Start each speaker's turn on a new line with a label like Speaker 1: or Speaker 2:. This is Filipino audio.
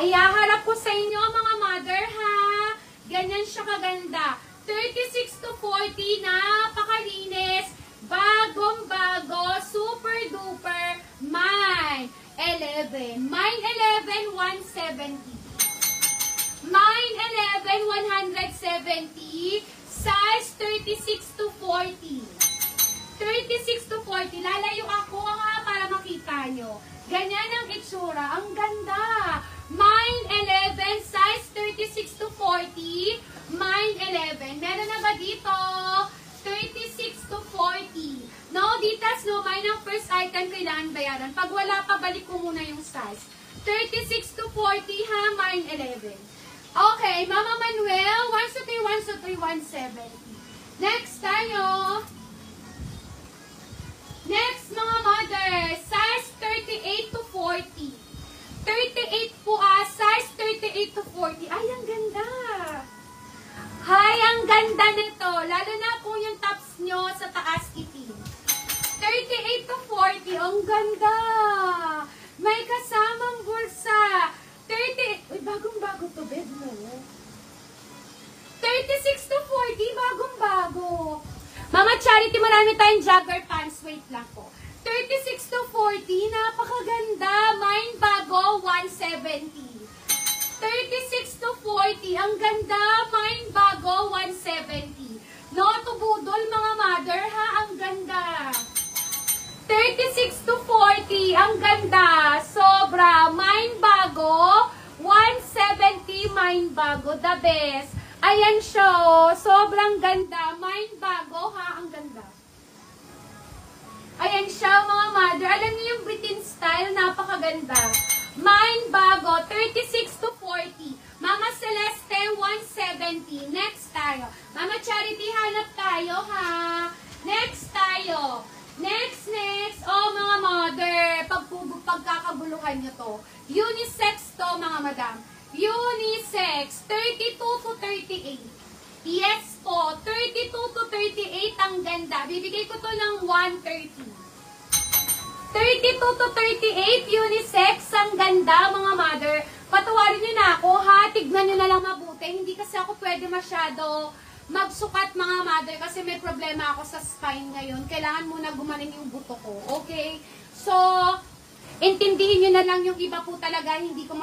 Speaker 1: Ihaharap ko sa inyo mga mother ha. Ganyan siya kaganda. 36 to 40, napakalinis. Bagong-bago, super duper. Mine 11. Mine 11, 170. Mine 11, 170. Size 36 to 40. 36 to 40. Lalayo ako ha para makita nyo. Ganyan ang itsura. Ang ganda. Mine 11, size 36 to 40. Mine 11. Meron na ba dito? 36 to 40. No, ditas, no. Mine ang first item kailangan bayaran. Pag wala pa, balik ko muna yung size. 36 to 40 ha. Mine 11. Okay, Mama Manuel. 1 to 3, 170. Next tayo. Next, mga mother, size 38 to 40. 38 po size 38 to 40. Ay, ang ganda. Hay, ang ganda nito. Lalo na po yung tops nyo sa taas itim. 38 to 40, ang ganda. May kasamang bulsa. 30, uy, bagong-bago to, bed mo. 36 to 40, bagong-bago. Mama Charity, marami tayong jogger pants. Wait lang po. 36 to 40, napakaganda. Mine bago, 170. 36 to 40, ang ganda. Mine bago, 170. No to budol, mga mother, ha? Ang ganda. 36 to 40, ang ganda. Sobra. Mine bago, 170. Mine bago, the best. Ayan siya, oh. Sobrang ganda. Mine bago, ha? Ang ganda. Ayan siya, mga mother. Alam niyo yung Britain style, napakaganda. Mine bago, 36 to 40. Mama Celeste, 170. Next tayo. Mama Charity, hanap tayo, ha? Next tayo. Next. Oh, mga mother. Pagkakabuluhan nyo to. Unisex to, mga madam. Unisex, 32 to 38. Yes po, 32 to 38, ang ganda. Bibigay ko to ng 130. 32 to 38, unisex, ang ganda, mga mother. Patawarin nyo na ako, ha? Tignan nyo na lang mabuti. Hindi kasi ako pwede masyado magsukat, mga mother, kasi may problema ako sa spine ngayon. Kailangan muna gumaling yung buto ko, okay? So, intindihin nyo na lang yung iba po talaga, hindi ko